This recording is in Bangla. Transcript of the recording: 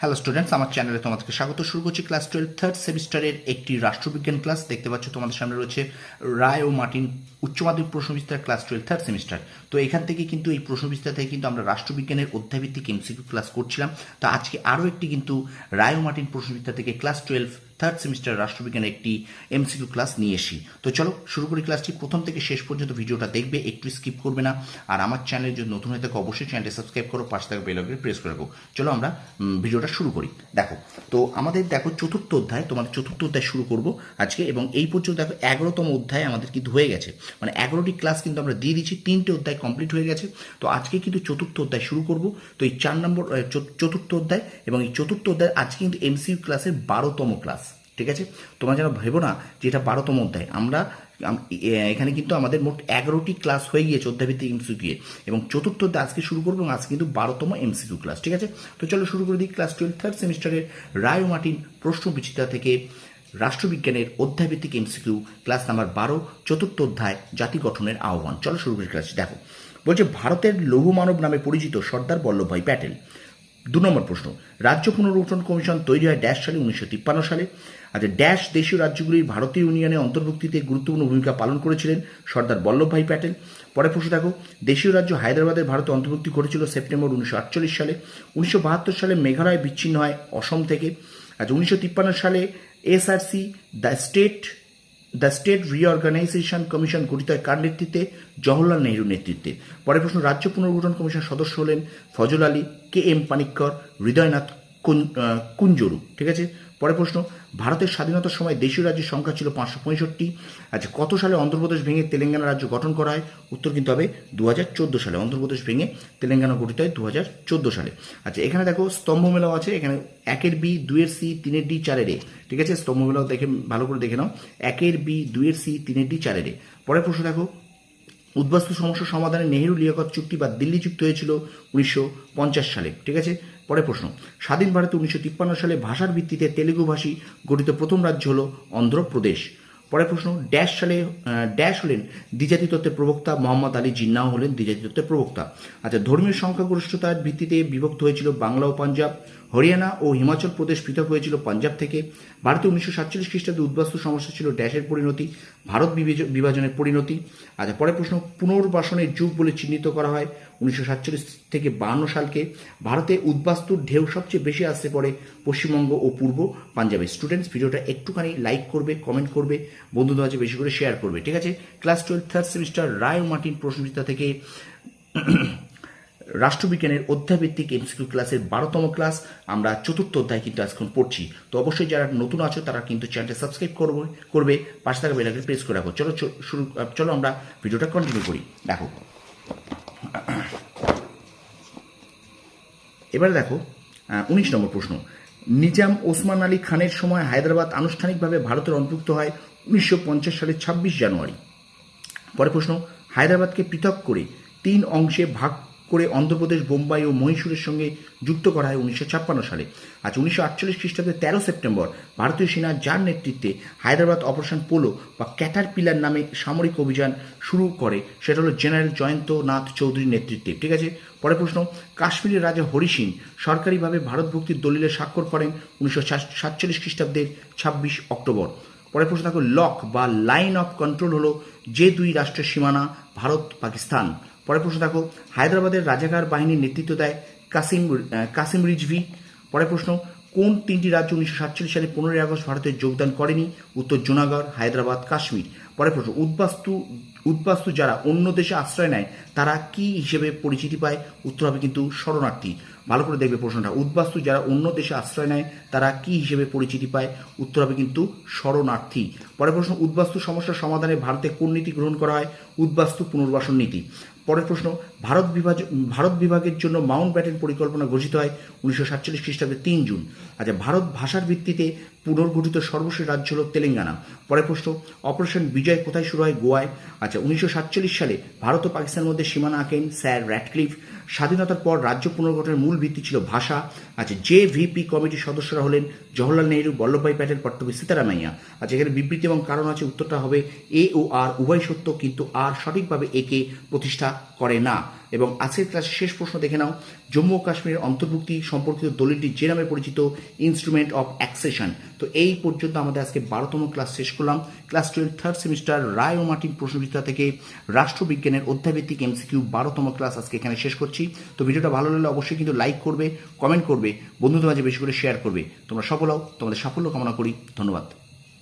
হ্যালো স্টুডেন্টস, আমার চ্যানেলে তোমাদেরকে স্বাগত। শুরু করছি ক্লাস 12 থার্ড সেমিস্টারের একটি রাষ্ট্রবিজ্ঞান ক্লাস। দেখতে পাচ্ছ তোমাদের সামনে রয়েছে রায় ও মার্টিন উচ্চ মাধ্যমিক প্রশ্নবিস্তার ক্লাস 12 থার্ড সেমিস্টার। তো এখান থেকে কিন্তু এই প্রশ্নবিস্তার থেকে কিন্তু আমরা রাষ্ট্রবিজ্ঞানের অধ্যায়ভিত্তিক এমসিকিউ ক্লাস করছিলাম। তো আজকে আরও একটি কিন্তু রায় ও মার্টিন প্রশ্নবিস্তার থেকে ক্লাস 12 থার্ড সেমিস্টার রাষ্ট্রবিজ্ঞানের একটি এমসিকিউ ক্লাস নিয়ে এসি। তো চলো শুরু করি ক্লাসটি। প্রথম থেকে শেষ পর্যন্ত ভিডিওটা দেখবে, একটু স্কিপ করবে না। আর আমার চ্যানেল যদি নতুন হয়ে থাকে অবশ্যই চ্যানেলটি সাবস্ক্রাইব করো, পাশে থাকা বেল আইকনে প্রেস করে রাখো। চলো আমরা ভিডিওটা শুরু করি। দেখো, তো আমাদের দেখো চতুর্থ অধ্যায়, তোমাদের চতুর্থ অধ্যায় শুরু করব আজকে, এবং এই পর্যন্ত দেখো 11তম অধ্যায় আমাদের কিন্তু হয়ে গেছে। মানে 11টি ক্লাস কিন্তু আমরা দিয়ে দিচ্ছি, 3টে অধ্যায় কমপ্লিট হয়ে গেছে। তো আজকে কিন্তু চতুর্থ অধ্যায় শুরু করব। তো এই 4 নম্বর চতুর্থ অধ্যায়, এবং এই চতুর্থ অধ্যায় আজকে কিন্তু এমসিকিউ ক্লাসের 12তম ক্লাস। ঠিক আছে, তোমরা যেন ভেবো না যে এটা 12তম অধ্যায়। আমরা এখানে কিন্তু আমাদের মোট 11টি ক্লাস হয়ে গিয়েছে অধ্যায়ভিত্তিক এমসিকিউ, এবং চতুর্থ অধ্যায় আজকে শুরু করবো, এবং আজকে কিন্তু 12তম এমসিকিউ ক্লাস। ঠিক আছে, তো চলো শুরু করে দিই। ক্লাস 12 থার্ড সেমিস্টারের রায় ও মার্টিন প্রশ্ন বিচিত্রা থেকে রাষ্ট্রবিজ্ঞানের অধ্যায়ভিত্তিক এমসিকিউ ক্লাস নাম্বার 12, চতুর্থ অধ্যায় জাতি গঠনের আহ্বান। চলো শুরু করি ক্লাস। দেখো, বলছে ভারতের লৌহ মানব নামে পরিচিত সর্দার বল্লভভাই প্যাটেল। 2 নম্বর প্রশ্ন, রাজ্য পুনর্গঠন কমিশন তৈরি হয় ড্যাশ সালে 1953 সালে। আচ্ছা, ড্যাশ দেশীয় রাজ্যগুলির ভারতীয় ইউনিয়নের অন্তর্ভুক্তিতে গুরুত্বপূর্ণ ভূমিকা পালন করেছিলেন সর্দার বল্লভভাই প্যাটেল। পরে প্রশ্ন দেখো, দেশীয় রাজ্য হায়দ্রাবাদের ভারতে অন্তর্ভুক্তি ঘটেছিল সেপ্টেম্বর 1948 সালে। 1972 সালে মেঘালয় বিচ্ছিন্ন হয় অসম থেকে। আচ্ছা, 1953 সালে SRC the state reorganisation commission গঠিত হয় কার নেতৃত্বে? জওহরলাল নেহরুর নেতৃত্বে। পরে প্রশ্ন, রাজ্য পুনর্গঠন কমিশন সদস্য হলেন ফজল আলী, কে এম পানিক্কর, হৃদয়নাথ কুঞ্জরু। ঠিক আছে, পরে প্রশ্ন, ভারতের স্বাধীনতার সময় দেশীয় রাজ্যের সংখ্যা ছিল 565। আচ্ছা, কত সালে অন্ধ্রপ্রদেশ ভেঙে তেলেঙ্গানা রাজ্য গঠন করা হয়? উত্তর কিন্তু হবে 2014 সালে। অন্ধ্রপ্রদেশ ভেঙে তেলেঙ্গানা গঠিত হয় 2014 সালে। আচ্ছা, এখানে দেখো স্তম্ভ মেলাও আছে, এখানে 1-এর বি, 2-এর সি, 3-এর ডি, 4-এর এ। ঠিক আছে, স্তম্ভ মেলাও দেখে ভালো করে দেখে নাও। 1-এর বি, 2-এর সি, 3-এর ডি, 4-এর এ। পরে প্রশ্ন দেখো, উদ্বাস্তু সমস্যা সমাধানে নেহেরু লিয়াকত চুক্তি বা দিল্লি চুক্তি হয়েছিল 1950 সালে। ঠিক আছে, পরে প্রশ্ন, স্বাধীন ভারতে 1953 সালে ভাষার ভিত্তিতে তেলুগু ভাষী গঠিত প্রথম রাজ্য হল অন্ধ্রপ্রদেশ। পরে প্রশ্ন, ড্যাশ হলেন দ্বিজাতি তত্ত্বের প্রবক্তা? মোহাম্মদ আলী জিন্নাহ হলেন দ্বিজাতি তত্ত্বের প্রবক্তা। আচ্ছা, ধর্মীয় সংখ্যাগরিষ্ঠতার ভিত্তিতে বিভক্ত হয়েছিল বাংলা ও পাঞ্জাব। হরিয়ানা ও হিমাচল প্রদেশ পৃথক হয়েছিল পাঞ্জাব থেকে। ভারতে 1947 খ্রিস্টাব্দে উদ্বাস্তু সমস্যা ছিল ড্যাশের পরিণতি, ভারত বিভাজনের পরিণতি। আচ্ছা, পরে প্রশ্ন, পুনর্বাসনের যুগ বলে চিহ্নিত করা হয় 1947 থেকে 52 সালকে। ভারতে উদ্বাস্তুর ঢেউ সবচেয়ে বেশি আসতে পড়ে পশ্চিমবঙ্গ ও পূর্ব পাঞ্জাবে। স্টুডেন্টস, ভিডিওটা একটুখানি লাইক করবে, কমেন্ট করবে, বন্ধুদের মাঝে বেশি করে শেয়ার করবে। ঠিক আছে, ক্লাস 12 থার্ড সেমিস্টার রায় ও মার্টিন প্রশ্নবিচিত্রা থেকে রাষ্ট্রবিজ্ঞানের অধ্যায়ভিত্তিক এমসিকিউ ক্লাসের 12তম ক্লাস। আমরা চতুর্থ অধ্যায় কিন্তু আজকে পড়ছি। তো অবশ্যই যারা নতুন আছো তারা কিন্তু চ্যানেলটা সাবস্ক্রাইব করবে, পাশে থাকা বেল আইকনে প্রেস করে রাখো। চলো আমরা ভিডিওটা কন্টিনিউ করি। দেখো, এবারে দেখো 19 নম্বর প্রশ্ন, নিজাম ওসমান আলী খানের সময় হায়দ্রাবাদ আনুষ্ঠানিকভাবে ভারতের অন্তর্ভুক্ত হয় 1950 সালের 26 জানুয়ারি। পরে প্রশ্ন, হায়দ্রাবাদকে পৃথক করে 3 অংশে ভাগ করে অন্ধ্রপ্রদেশ, বোম্বাই ও মহীশূরের সঙ্গে যুক্ত করা হয় 1956 সালে। আজ 1948 খ্রিস্টাব্দে 13 সেপ্টেম্বর ভারতীয় সেনা যার নেতৃত্বে হায়দ্রাবাদ অপারেশন পোলো বা ক্যাটারপিলার নামে সামরিক অভিযান শুরু করে, সেটা হলো জেনারেল জয়ন্ত নাথ চৌধুরীর নেতৃত্বে। ঠিক আছে, পরে প্রশ্ন, কাশ্মীরের রাজা হরি সিং সরকারিভাবে ভারত ভক্তির দলিলে স্বাক্ষর করেন 1947 খ্রিস্টাব্দের 26 অক্টোবর। পরে প্রশ্ন দেখো, লক বা লাইন অফ কন্ট্রোল হলো যে 2 রাষ্ট্রের সীমানা ভারত পাকিস্তান। পরে প্রশ্ন দেখো, হায়দ্রাবাদের রাজাকার বাহিনীর নেতৃত্ব দেয় কাসিম রিজভি। পরে প্রশ্ন, কোন 3টি রাজ্য 1947 সালে 15 আগস্ট ভারতের যোগদান করেনি? উত্তর জুনাগড়, হায়দ্রাবাদ, কাশ্মীর। পরে প্রশ্ন, উদ্বাস্তু যারা অন্য দেশে আশ্রয় নেয় তারা কি হিসেবে পরিচিতি পায়? উত্তর হবে কিন্তু শরণার্থী। ভালো করে দেখবে প্রশ্নটা, উদ্বাস্তু যারা অন্য দেশে আশ্রয় নেয় তারা কি হিসেবে পরিচিতি পায়? উত্তর হবে কিন্তু শরণার্থী। পরের প্রশ্ন, উদ্বাস্তু সমস্যার সমাধানে ভারতে কোন নীতি গ্রহণ করা হয়? উদ্বাস্তু পুনর্বাসন নীতি। পরের প্রশ্ন, ভারত বিভাগের জন্য মাউন্ট ব্যাটেন পরিকল্পনা ঘোষিত হয় 1947 খ্রিস্টাব্দে 3 জুন। আচ্ছা, ভারত ভাষার ভিত্তিতে পুনর্গঠিত সর্বশেষ রাজ্য হল তেলেঙ্গানা। পরের প্রশ্ন, অপারেশন বিজয় কোথায় শুরু হয়? গোয়ায়। আচ্ছা, 1947 সালে ভারত ও পাকিস্তানের মধ্যে সীমানা আঁকেন স্যার র্যাডক্লিফ। স্বাধীনতার পর রাজ্য পুনর্গঠনের মূল ভিত্তি ছিল ভাষা। আচ্ছা, JVP কমিটির সদস্যরা হলেন জওহরলাল নেহরু, বল্লভভাই প্যাটেল, পট্টবী সীতারামাইয়া। আচ্ছা, এখানে বিবৃতি এবং কারণ আছে, উত্তরটা হবে এ ও আর উভয় সত্য, কিন্তু আর সঠিকভাবে একে প্রতিষ্ঠা করে না। এবং আজকের ক্লাসের শেষ প্রশ্ন দেখে নাও, জম্মু ও কাশ্মীরের অন্তর্ভুক্তি সম্পর্কিত দলিলটি যে নামে পরিচিত ইনস্ট্রুমেন্ট অফ অ্যাক্সেশন। তো এই পর্যন্ত আমাদের আজকে 12তম ক্লাস শেষ করলাম। ক্লাস 12 থার্ড সেমিস্টার রায় ও মার্টিন প্রশ্নবিচিত্রা থেকে রাষ্ট্রবিজ্ঞানের অধ্যায়ভিত্তিক এমসিকিউ 12তম ক্লাস আজকে এখানে শেষ করছি। তো ভিডিওটা ভালো লাগলে অবশ্যই কিন্তু লাইক করবে, কমেন্ট করবে, বন্ধুদের মাঝে বেশি করে শেয়ার করবে। তোমরা সফল হও, তোমাদের সাফল্য কামনা করি। ধন্যবাদ।